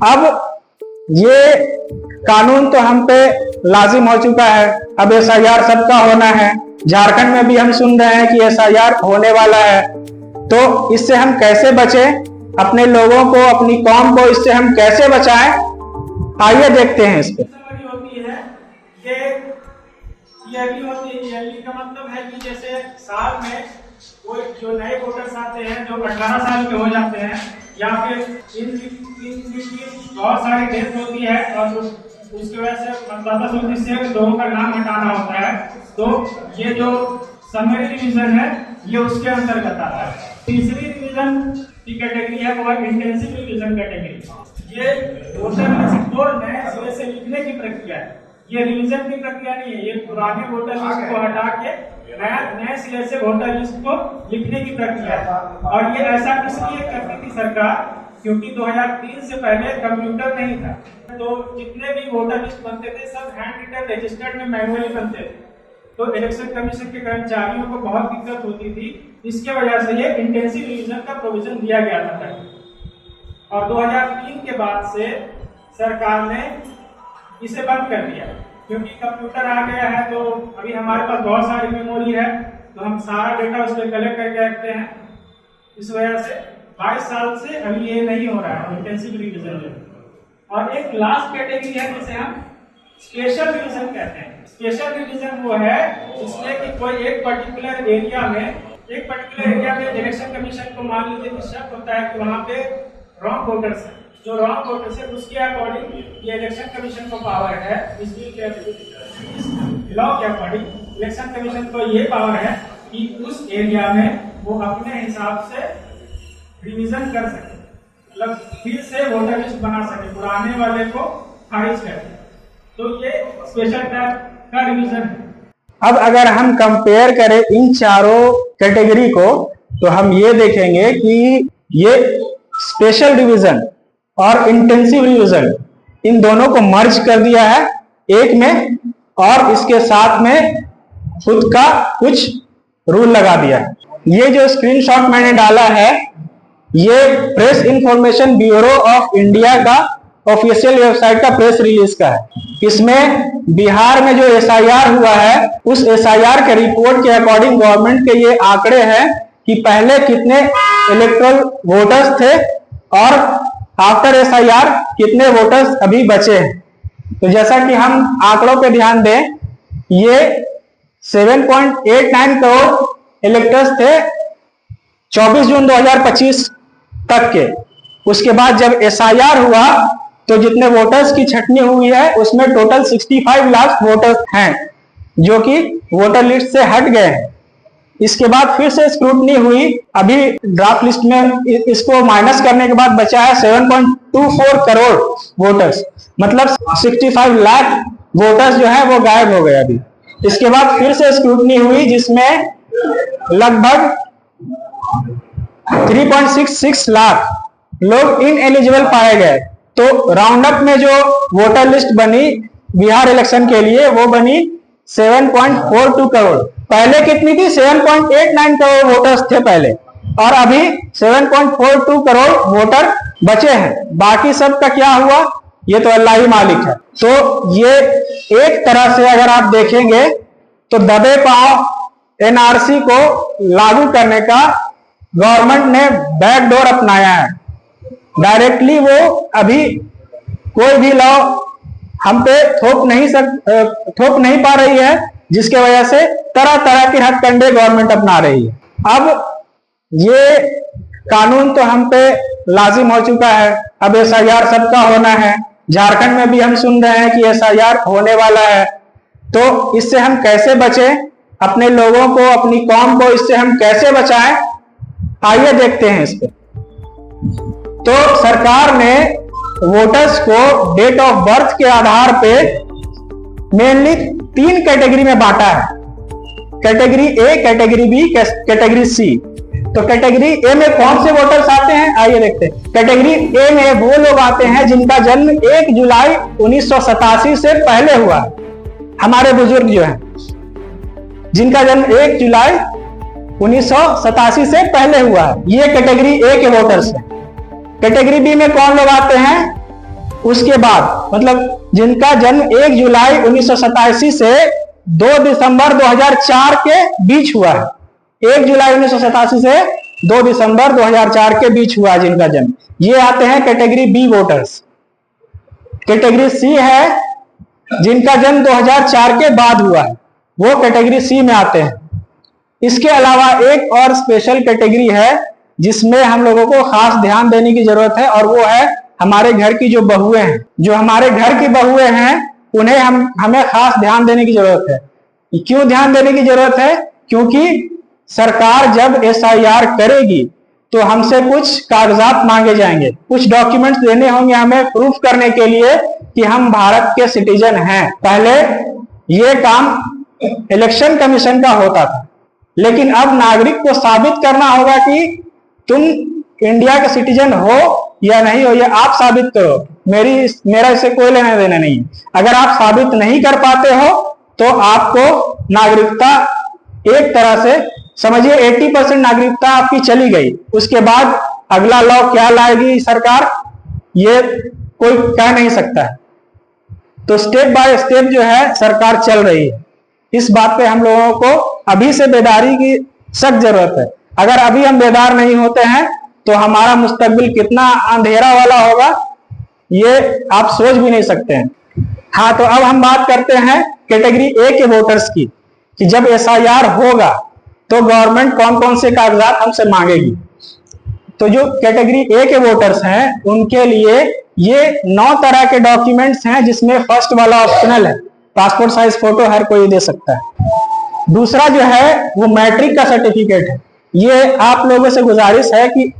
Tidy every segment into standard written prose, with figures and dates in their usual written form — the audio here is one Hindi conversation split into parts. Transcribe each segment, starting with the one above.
अब ये कानून तो हम पे लाजिम हो चुका है। अब एसआईआर सबका होना है। झारखंड में भी हम सुन रहे हैं कि एसआईआर होने वाला है। तो इससे हम कैसे बचें, अपने लोगों को, अपनी कौम को इससे हम कैसे बचाएं, आइए देखते हैं इस पे। ईयरली का मतलब है कि जैसे साल में कोई जो नए वोटर्स आते हैं जो 18 साल के हो जाते हैं या फिर इन बहुत सारी डेथ होती है और उसकी वजह से मतदाता सूची से लोगों का नाम हटाना होता है, तो ये जो समरी रिवीजन है ये उसके अंतर्गत आता है। तीसरी रिवीजन की कैटेगरी है वो है इंटेंसिव रिवीजन कैटेगरी। ये वोटर लिस्ट को नए सिरे से लिखने की प्रक्रिया है। ये रिवीजन की प्रक्रिया नहीं है, ये पुराने वोटर लिस्ट को हटा के नए सिरे से वोटर लिस्ट को लिखने की प्रक्रिया है। और ये ऐसा इसलिए करती थी सरकार क्योंकि 2003 से पहले कंप्यूटर नहीं था, तो जितने भी वोटर लिस्ट बनते थे सब हैंड रिटन रजिस्टर्ड में मैनुअली बनते थे। तो इलेक्शन कमीशन के कर्मचारियों को बहुत दिक्कत होती थी। इसके वजह से ये इंटेंसिव रिवीजन का प्रोविजन दिया गया था पहले। और 2003 के बाद से सरकार ने इसे बंद कर दिया क्योंकि कंप्यूटर आ गया है। तो अभी हमारे पास बहुत सारी मेमोरी है, तो हम सारा डेटा उस पर कलेक्ट करके रखते हैं। इस वजह से 22 साल से अभी ये नहीं हो रहा है इंटेंसिव रिवीजन। और एक लास्ट कैटेगरी है जिसे हम स्पेशल रिवीजन कहते हैं। स्पेशल रिवीजन वो है जिसमें कि कोई एक पर्टिकुलर एरिया में इलेक्शन कमीशन को मान लीजिए शक होता है कि वहाँ पे रॉन्ग वोटर्स है, जो रॉन्ग वोटर्स है उसके अकॉर्डिंग ये इलेक्शन कमीशन को पावर है, इस लॉ के अकॉर्डिंग इलेक्शन कमीशन को ये पावर है कि उस एरिया में वो अपने हिसाब से रिवीजन कर सके, मतलब फिर से वोटर लिस्ट बना सके, पुराने वाले को खारिज कर दे। तो ये स्पेशल टाइप का रिवीजन है। अब अगर हम कंपेयर करें इन चारों कैटेगरी को तो हम ये देखेंगे कि ये स्पेशल डिवीजन और इंटेंसिव रिवीजन इन दोनों को मर्ज कर दिया है एक में, और इसके साथ में खुद का कुछ रूल लगा दिया है। ये जो स्क्रीनशॉट मैंने डाला है ये press information bureau of India का ऑफिशियल वेबसाइट का प्रेस रिलीज का है। इसमें बिहार में जो एसआईआर हुआ है उस एसआईआर के रिपोर्ट के अकॉर्डिंग गवर्नमेंट के ये आंकड़े हैं कि पहले कितने इलेक्टोरल वोटर्स थे और आफ्टर एसआईआर कितने वोटर्स अभी बचे हैं। तो जैसा कि हम आंकड़ों पे ध्यान दें, ये 7.89 करोड़ इलेक्टर्स थे 24 जून 2025 तक के। उसके बाद जब एसआईआर हुआ तो जितने वोटर्स की छटनी हुई है उसमें टोटल 65 लाख वोटर्स हैं जो कि वोटर लिस्ट से हट गए हैं। इसके बाद फिर से स्क्रूटनी हुई, अभी ड्राफ्ट लिस्ट में इसको माइनस करने के बाद बचा है 7.24 करोड़ वोटर्स, मतलब 65 लाख वोटर्स जो है वो गायब हो गए अभी। इसके बाद फिर से स्क्रूटनी हुई जिसमें लगभग 3.66 लाख लोग इनएलिजिबल पाए गए। तो राउंड अप में जो वोटर लिस्ट बनी बिहार इलेक्शन के लिए वो बनी 7.42 करोड़। पहले कितनी थी? 7.89 करोड़ वोटर्स थे पहले, और अभी 7.42 करोड़ वोटर बचे हैं। बाकी सब का क्या हुआ ये तो अल्लाह ही मालिक है। तो ये एक तरह से अगर आप देखेंगे तो दबे पांव एनआरसी को लागू करने का गवर्नमेंट ने बैकडोर अपनाया है। डायरेक्टली वो अभी कोई भी लॉ हम पे थोप नहीं पा रही है, जिसके वजह से तरह तरह के हथकंडे गवर्नमेंट अपना रही है। अब ये कानून तो हम पे लाजिम हो चुका है। अब एसआईआर सबका होना है। झारखंड में भी हम सुन रहे हैं कि एसआईआर होने वाला है। तो इससे हम कैसे बचें, अपने लोगों को, अपनी कौम को इससे हम कैसे बचाएं, आइए देखते हैं इस पे। तो सरकार ने वोटर्स को डेट ऑफ बर्थ के आधार पे मेनली 3 कैटेगरी में बांटा है, category A, category B, category C. तो कैटेगरी ए में कौन से वोटर्स आते हैं आइए देखते हैं। कैटेगरी ए में वो लोग आते हैं जिनका जन्म 1 जुलाई 1987 से पहले हुआ है। हमारे बुजुर्ग जो हैं जिनका जन्म 1 जुलाई 1987 से पहले हुआ है, ये कैटेगरी ए के वोटर्स हैं। कैटेगरी बी में कौन लोग आते हैं उसके बाद मतलब जिनका जन्म 1 जुलाई 1987 से 2 दिसंबर 2004 के बीच हुआ है, 1 जुलाई 1987 से 2 दिसंबर 2004 के बीच हुआ है जिनका जन्म, ये आते हैं category B voters. Category C है जिनका जन्म 2004 के बाद हुआ है, वो कैटेगरी सी में आते हैं। इसके अलावा एक और स्पेशल कैटेगरी है जिसमें हम लोगों को खास ध्यान देने की जरूरत है, और वो है हमारे घर की जो बहुएं हैं। जो हमारे घर की बहुएं हैं उन्हें हमें खास ध्यान देने की जरूरत है। क्यों ध्यान देने की जरूरत है? क्योंकि सरकार जब SIR करेगी तो हमसे कुछ कागजात मांगे जाएंगे, कुछ डॉक्यूमेंट्स देने होंगे हमें प्रूफ करने के लिए कि हम भारत के सिटीजन हैं। पहले ये काम इलेक्शन कमीशन का होता था, लेकिन अब नागरिक को साबित करना होगा कि तुम इंडिया के सिटीजन हो या नहीं हो, ये आप साबित करो। मेरा इससे कोई लेना देना नहीं है। अगर आप साबित नहीं कर पाते हो तो आपको नागरिकता एक तरह से समझिए 80% नागरिकता आपकी चली गई। उसके बाद अगला लॉ क्या लाएगी सरकार, ये कोई कह नहीं सकता है। तो स्टेप बाय स्टेप जो है सरकार चल रही है। इस बात पे हम लोगों को अभी से बेदारी की सख्त जरूरत है। अगर अभी हम बेदार नहीं होते हैं तो हमारा मुस्तकबिल कितना अंधेरा वाला होगा ये आप सोच भी नहीं सकते हैं। हाँ, तो अब हम बात करते हैं कैटेगरी ए के वोटर्स की, कि जब SIR होगा तो गवर्नमेंट कौन कौन से कागजात हमसे मांगेगी। तो जो कैटेगरी ए के वोटर्स हैं उनके लिए ये 9 तरह के डॉक्यूमेंट्स हैं, जिसमें फर्स्ट वाला ऑप्शनल है, पासपोर्ट साइज फोटो हर कोई दे सकता है। दूसरा जो है वो मैट्रिक का सर्टिफिकेट है। ये आप लोगों से गुजारिश है कि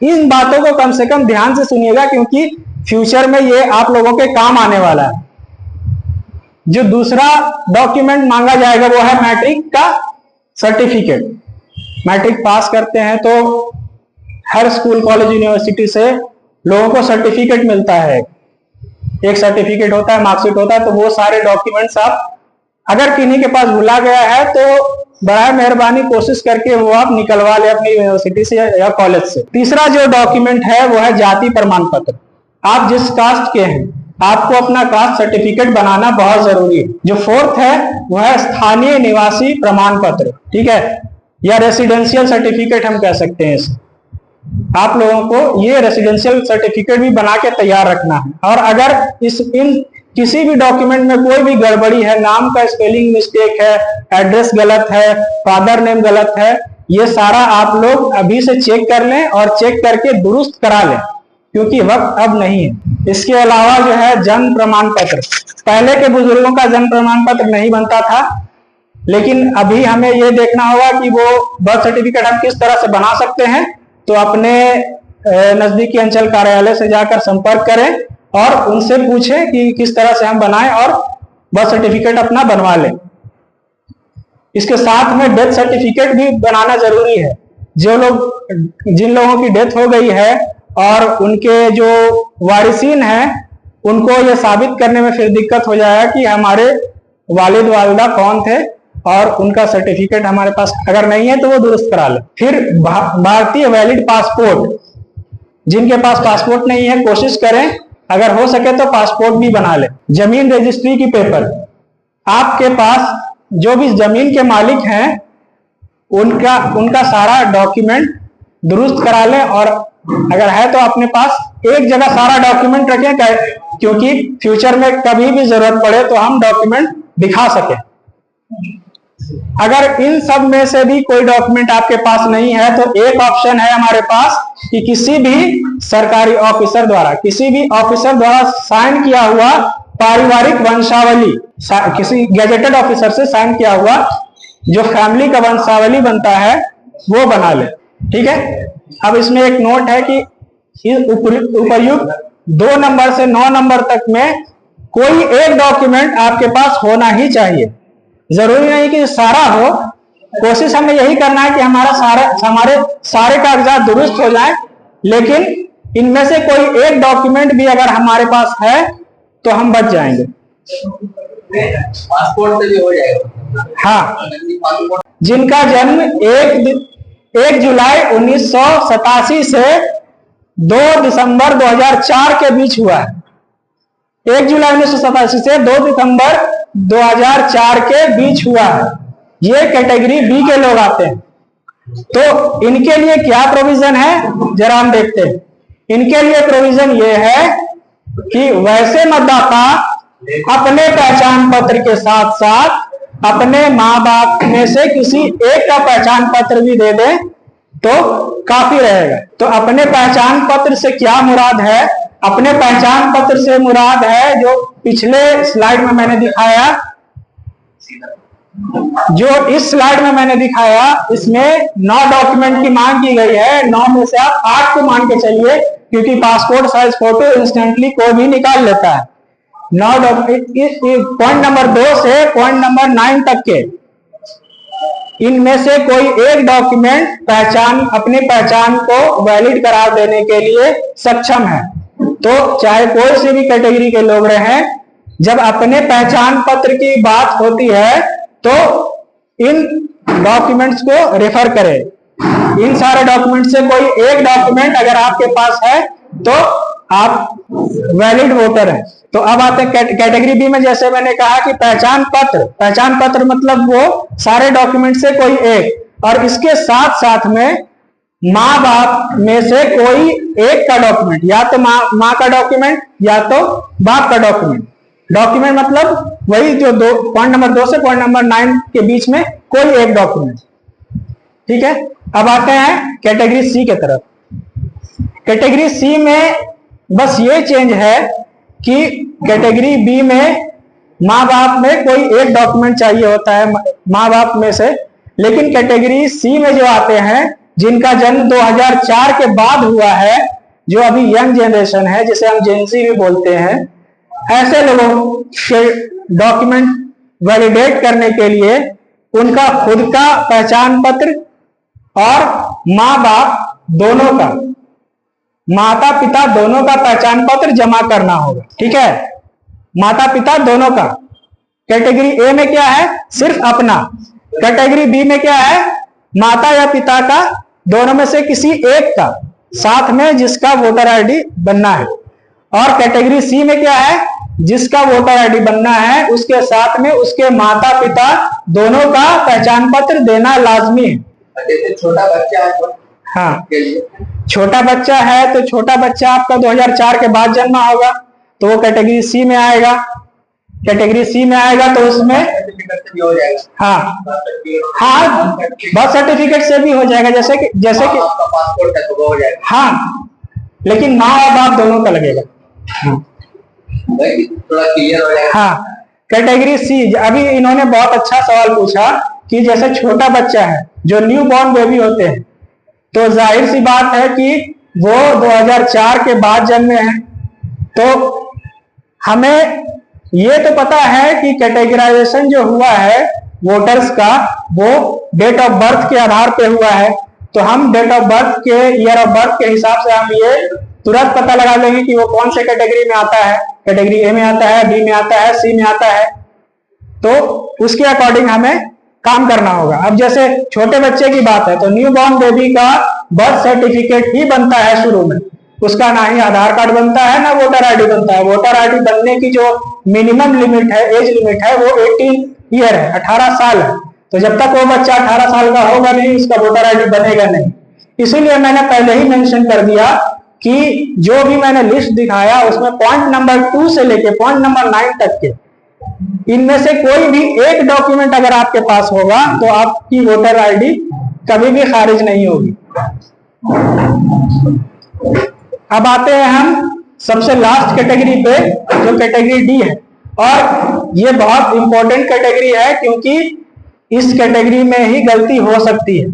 इन बातों को कम से कम ध्यान से सुनिएगा, क्योंकि फ्यूचर में ये आप लोगों के काम आने वाला है। जो दूसरा डॉक्यूमेंट मांगा जाएगा वो है मैट्रिक का सर्टिफिकेट। मैट्रिक पास करते हैं तो हर स्कूल कॉलेज यूनिवर्सिटी से लोगों को सर्टिफिकेट मिलता है। एक सर्टिफिकेट होता है, मार्कशीट होता है। तो वो सारे डॉक्यूमेंट्स आप अगर किन्हीं के पास भुला गया है तो बड़ा मेहरबानी कोशिश करके वो आप निकलवा ले अपनी यूनिवर्सिटी से या कॉलेज से। तीसरा जो डॉक्यूमेंट है वो है जाति प्रमाण पत्र। आप जिस कास्ट के हैं आपको अपना कास्ट सर्टिफिकेट बनाना बहुत जरूरी है। जो फोर्थ है वो है स्थानीय निवासी प्रमाण पत्र, ठीक है, या रेसिडेंशियल सर्टिफिकेट हम कह सकते हैं इसे। आप लोगों को ये रेसिडेंशियल सर्टिफिकेट भी बना के तैयार रखना है। और अगर इन किसी भी डॉक्यूमेंट में कोई भी गड़बड़ी है, नाम का स्पेलिंग मिस्टेक है, एड्रेस गलत है, फादर नेम गलत है, ये सारा आप लोग अभी से चेक कर लें और चेक करके दुरुस्त करा लें, क्योंकि वक्त अब नहीं है। इसके अलावा जो है जन्म प्रमाण पत्र, पहले के बुजुर्गों का जन्म प्रमाण पत्र नहीं बनता था, लेकिन अभी हमें ये देखना होगा कि वो बर्थ सर्टिफिकेट हम किस तरह से बना सकते हैं। तो अपने नजदीकी अंचल कार्यालय से जाकर संपर्क करें और उनसे पूछें कि किस तरह से हम बनाएं और बर्थ सर्टिफिकेट अपना बनवा लें। इसके साथ में डेथ सर्टिफिकेट भी बनाना जरूरी है। जिन लोगों की डेथ हो गई है और उनके जो वारिसीन हैं उनको ये साबित करने में फिर दिक्कत हो जाएगा कि हमारे वालिद वालिदा कौन थे, और उनका सर्टिफिकेट हमारे पास अगर नहीं है तो वो दुरुस्त करा ले। फिर भारतीय वैलिड पासपोर्ट, जिनके पास पासपोर्ट नहीं है कोशिश करें अगर हो सके तो पासपोर्ट भी बना ले। जमीन रजिस्ट्री की पेपर, आपके पास जो भी जमीन के मालिक हैं उनका सारा डॉक्यूमेंट दुरुस्त करा लें, और अगर है तो अपने पास एक जगह सारा डॉक्यूमेंट रखें, क्योंकि फ्यूचर में कभी भी जरूरत पड़े तो हम डॉक्यूमेंट दिखा सके। अगर इन सब में से भी कोई डॉक्यूमेंट आपके पास नहीं है तो एक ऑप्शन है हमारे पास कि किसी भी सरकारी ऑफिसर द्वारा साइन किया हुआ पारिवारिक वंशावली, किसी गेजेटेड ऑफिसर से साइन किया हुआ जो फैमिली का वंशावली बनता है वो बना ले, ठीक है। अब इसमें एक नोट है कि उपर्युक्त 2 नंबर से 9 नंबर तक में कोई एक डॉक्यूमेंट आपके पास होना ही चाहिए। जरूरी नहीं कि सारा हो, कोशिश हमें यही करना है कि हमारे सारे कागजात दुरुस्त हो जाएं, लेकिन इनमें से कोई एक डॉक्यूमेंट भी अगर हमारे पास है तो हम बच जाएंगे। पासपोर्ट से भी हो जाएगा। हाँ, जिनका जन्म 1 जुलाई 1987 से 2 दिसंबर 2004 के बीच हुआ है, 1 जुलाई 1987 से 2 दिसंबर 2004 के बीच हुआ है। ये कैटेगरी बी के लोग आते हैं। तो इनके लिए क्या प्रोविजन है, जरा हम देखते हैं। इनके लिए प्रोविजन ये है कि वैसे मतदाता अपने पहचान पत्र के साथ साथ अपने माँ बाप में से किसी एक का पहचान पत्र भी दे दें तो काफी रहेगा। तो अपने पहचान पत्र से क्या मुराद है? अपने पहचान पत्र से मुराद है जो पिछले स्लाइड में मैंने दिखाया, जो इस स्लाइड में मैंने दिखाया, इसमें 9 डॉक्यूमेंट की मांग की गई है। 9 में से आप 8 को मान के चलिए, क्योंकि पासपोर्ट साइज फोटो इंस्टेंटली कोई भी निकाल लेता है। 9 डॉक्यूमेंट, पॉइंट नंबर 2 से पॉइंट नंबर 9 तक के, इनमें से कोई एक डॉक्यूमेंट अपनी पहचान को वैलिड करार देने के लिए सक्षम है। तो चाहे कोई सी भी कैटेगरी के लोग रहे, जब अपने पहचान पत्र की बात होती है तो इन डॉक्यूमेंट्स को रेफर करें। इन सारे डॉक्यूमेंट से कोई एक डॉक्यूमेंट अगर आपके पास है तो आप वैलिड वोटर हैं। तो अब आते हैं कैटेगरी बी में। जैसे मैंने कहा कि पहचान पत्र मतलब वो सारे डॉक्यूमेंट से कोई एक, और इसके साथ साथ में माँ बाप में से कोई एक का डॉक्यूमेंट, या तो माँ का डॉक्यूमेंट या तो बाप का डॉक्यूमेंट। डॉक्यूमेंट मतलब वही जो पॉइंट नंबर 2 से पॉइंट नंबर 9 के बीच में कोई एक डॉक्यूमेंट। ठीक है, अब आते हैं कैटेगरी सी के तरफ। कैटेगरी सी में बस ये चेंज है कि कैटेगरी बी में माँ बाप में कोई एक डॉक्यूमेंट चाहिए होता है माँ बाप में से, लेकिन कैटेगरी सी में जो आते हैं जिनका जन्म 2004 के बाद हुआ है, जो अभी यंग जनरेशन है, जिसे हम जेनजी भी बोलते हैं, ऐसे लोगों के डॉक्यूमेंट वैलिडेट करने के लिए उनका खुद का पहचान पत्र और माँ बाप दोनों का, माता पिता दोनों का पहचान पत्र जमा करना होगा। ठीक है, माता पिता दोनों का। कैटेगरी ए में क्या है? सिर्फ अपना। कैटेगरी बी में क्या है? माता या पिता का दोनों में से किसी एक का, साथ में जिसका वोटर आईडी बनना है। और कैटेगरी सी में क्या है? जिसका वोटर आईडी बनना है उसके साथ में उसके माता पिता दोनों का पहचान पत्र देना लाजमी है। छोटा बच्चा है तो हाँ, छोटा बच्चा है तो छोटा बच्चा आपका 2004 के बाद जन्मा होगा तो वो कैटेगरी सी में आएगा। कैटेगरी सी में आएगा तो उसमें भी हो जाएगा। हाँ, बर्थ सर्टिफिकेट से भी हो जाएगा, जैसे कि आपका पासपोर्ट है तो वो हो जाएगा। हाँ, लेकिन माँ और बाप दोनों का लगेगा। थोड़ा क्लियर हो जाएगा। हाँ, कैटेगरी सी, अभी इन्होंने बहुत अच्छा सवाल पूछा कि जैसे छोटा बच्चा है, जो न्यू बॉर्न बेबी होते हैं, तो जाहिर सी बात है कि वो 2004 के बाद जन्मे हैं। तो हमें ये तो पता है कि कैटेगराइजेशन जो हुआ है वोटर्स का, वो डेट ऑफ बर्थ के आधार पे हुआ है। तो हम डेट ऑफ बर्थ के, ईयर ऑफ बर्थ के हिसाब से हम ये तुरंत पता लगा लेंगे कि वो कौन से कैटेगरी में आता है। कैटेगरी ए में आता है, बी में आता है, सी में आता है। तो उसके अकॉर्डिंग हमें काम करना होगा। अब जैसे छोटे बच्चे की बात है तो न्यू बॉर्न बेबी का बर्थ सर्टिफिकेट ही बनता है शुरू में, उसका ना ही आधार कार्ड बनता है ना वोटर आईडी बनता है। वोटर आईडी बनने की जो मिनिमम लिमिट है, एज लिमिट है, वो 18 ईयर है, 18 साल है। तो जब तक वो बच्चा 18 साल का होगा नहीं, उसका वोटर आईडी बनेगा नहीं। इसीलिए मैंने पहले ही मेंशन कर दिया कि जो भी मैंने लिस्ट दिखाया उसमें पॉइंट नंबर 2 से लेके पॉइंट नंबर 9 तक के, इनमें से कोई भी एक डॉक्यूमेंट अगर आपके पास होगा तो आपकी वोटर आईडी कभी भी खारिज नहीं होगी। अब आते हैं हम सबसे लास्ट कैटेगरी पे, जो कैटेगरी डी है। और ये बहुत इंपॉर्टेंट कैटेगरी है क्योंकि इस कैटेगरी में ही गलती हो सकती है।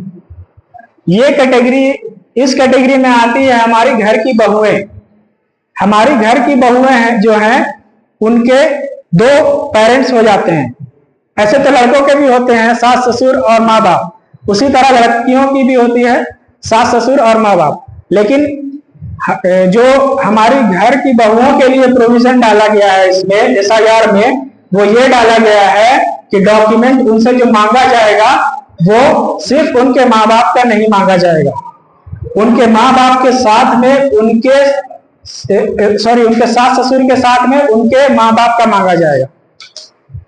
ये कैटेगरी, इस कैटेगरी में आती है हमारी घर की बहुएं। हमारी घर की बहुएं हैं जो हैं, उनके 2 पेरेंट्स हो जाते हैं। ऐसे तो लड़कों के भी होते हैं, सास ससुर और माँ बाप। उसी तरह लड़कियों की भी होती है, सास ससुर और माँ बाप। लेकिन जो हमारी घर की बहुओं के लिए प्रोविजन डाला गया है इसमें SIR में, वो ये डाला गया है कि डॉक्यूमेंट उनसे जो मांगा जाएगा वो सिर्फ उनके माँ बाप का नहीं मांगा जाएगा। उनके माँ बाप के साथ में उनके सॉरी उनके सास ससुर के साथ में उनके माँ बाप का मांगा जाएगा।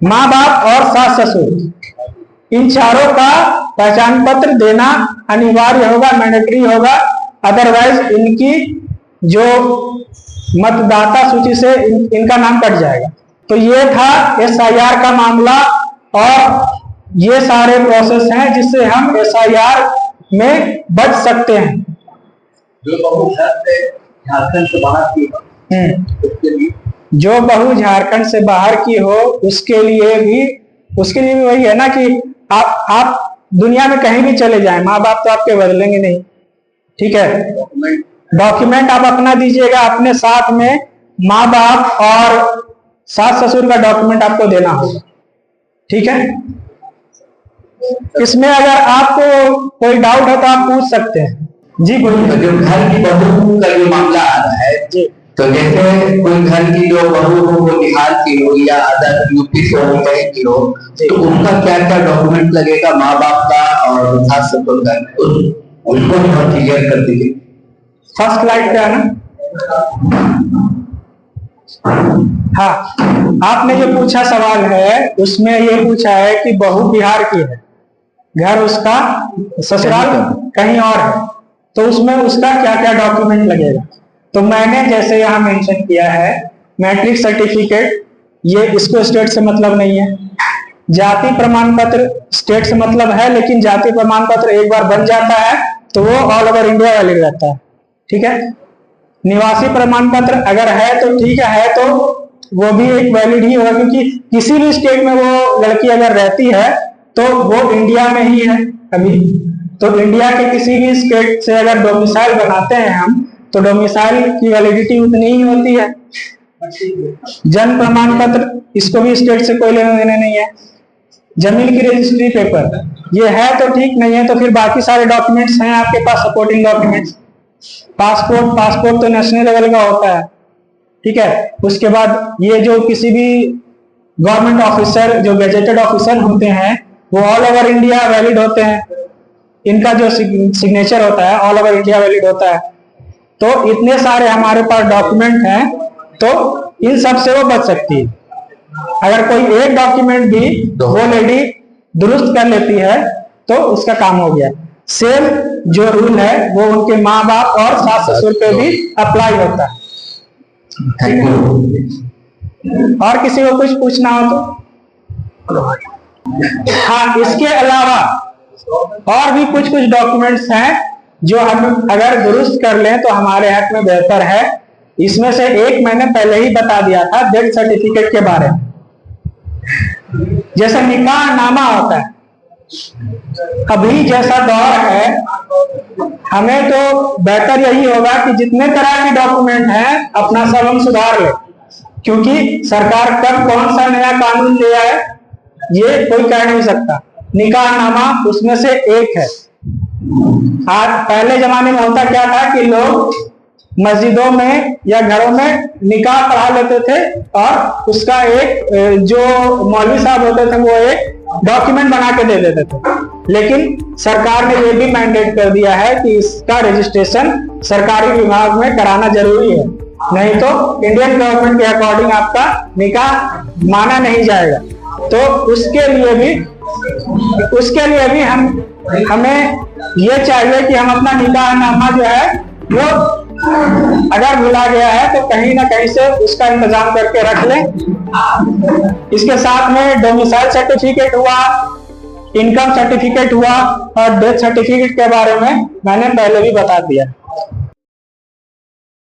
माँ बाप और सास ससुर इन चारों का पहचान पत्र देना अनिवार्य होगा, मैंडेटरी होगा, अदरवाइज इनकी जो मतदाता सूची से इनका नाम कट जाएगा। तो ये था SIR का मामला और ये सारे प्रोसेस हैं जिससे हम SIR में बच सकते हैं। जो बहू झारखंड से बाहर की उसके लिए, जो बहू झारखंड से बाहर की हो उसके लिए भी वही है ना कि आप दुनिया में कहीं भी चले जाएं, माँ बाप तो आपके बदलेंगे नहीं, ठीक है। डॉक्यूमेंट आप अपना दीजिएगा, अपने साथ में माँ बाप और सास ससुर का डॉक्यूमेंट आपको देना होगा, ठीक है। इसमें अगर आपको कोई डाउट है तो आप पूछ सकते हैं। जी बोलिए। जो घर की बहू का जो मामला आ रहा है जी, तो जैसे कोई घर की जो बहू हो वो बिहार की हो या अदर यूपी से हो कहीं की हो, तो उनका क्या क्या डॉक्यूमेंट लगेगा माँ बाप का और सास ससुर का, उनको भी हम क्लियर कर दीजिए। फर्स्ट स्लाइड पे आना। हाँ, आपने जो पूछा सवाल है उसमें ये पूछा है कि बहू बिहार की है, घर उसका ससुराल कहीं और है, तो उसमें उसका क्या क्या डॉक्यूमेंट लगेगा। तो मैंने जैसे यहाँ मेंशन किया है मैट्रिक सर्टिफिकेट, ये इसको स्टेट से मतलब नहीं है। जाति प्रमाण पत्र स्टेट से मतलब है, लेकिन जाति प्रमाण पत्र एक बार बन जाता है तो वो ऑल ओवर इंडिया वैलिड रहता है, ठीक है। निवासी प्रमाण पत्र अगर है तो ठीक है, तो वो भी एक वैलिड ही होगा, क्योंकि किसी भी स्टेट में वो लड़की अगर रहती है तो वो इंडिया में ही है अभी। तो इंडिया के किसी भी स्टेट से अगर डोमिसाइल बनाते हैं हम, तो डोमिसाइल की वैलिडिटी उतनी ही होती है। जन्म प्रमाण पत्र, इसको भी स्टेट से कोई लेना देना नहीं है। जमीन की रजिस्ट्री पेपर, ये है तो ठीक, नहीं है तो फिर बाकी सारे डॉक्यूमेंट्स हैं आपके पास, सपोर्टिंग डॉक्यूमेंट्स। पासपोर्ट तो नेशनल लेवल का होता है, ठीक है। उसके बाद ये जो किसी भी गवर्नमेंट ऑफिसर जो गेजेटेड ऑफिसर होते हैं वो ऑल ओवर इंडिया वैलिड होते हैं, इनका जो सिग्नेचर होता है ऑल ओवर इंडिया वैलिड होता है। तो इतने सारे हमारे पास डॉक्यूमेंट हैं, तो इन सब से वो बच सकती है। अगर कोई एक डॉक्यूमेंट भी वो लेडी दुरुस्त कर लेती है तो उसका काम हो गया। सेम जो रूल है वो उनके माँ बाप और सास ससुर पे भी अप्लाई होता है। और किसी को कुछ पूछना हो तो? हाँ, इसके अलावा और भी कुछ डॉक्यूमेंट्स हैं जो हम अगर दुरुस्त कर लें तो हमारे हक में बेहतर है। इसमें से एक मैंने पहले ही बता दिया था, डेथ सर्टिफिकेट के बारे में। जैसे निकाह नामा होता है, अभी जैसा दौर है, हमें तो बेहतर यही होगा कि जितने तरह के डॉक्यूमेंट हैं अपना सब हम सुधार लें, क्योंकि सरकार कब कौन सा नया कानून ले आए ये कोई कह नहीं सकता। निकाह नामा उसमें से एक है। आज पहले जमाने में होता क्या था कि लोग मस्जिदों में या घरों में निकाह पढ़ा लेते थे और उसका एक जो मौलवी साहब होते थे वो एक डॉक्यूमेंट बना के दे देते थे। लेकिन सरकार ने ये भी मैंडेट कर दिया है कि इसका रजिस्ट्रेशन सरकारी विभाग में कराना जरूरी है, नहीं तो इंडियन गवर्नमेंट के अकॉर्डिंग आपका निकाह माना नहीं जाएगा। तो उसके लिए भी हमें ये चाहिए कि हम अपना निकाह नामा जो है वो अगर भुला गया है तो कहीं ना कहीं से उसका इंतजाम करके रख लें। इसके साथ में डोमिसाइल सर्टिफिकेट हुआ, इनकम सर्टिफिकेट हुआ और डेथ सर्टिफिकेट के बारे में मैंने पहले भी बता दिया।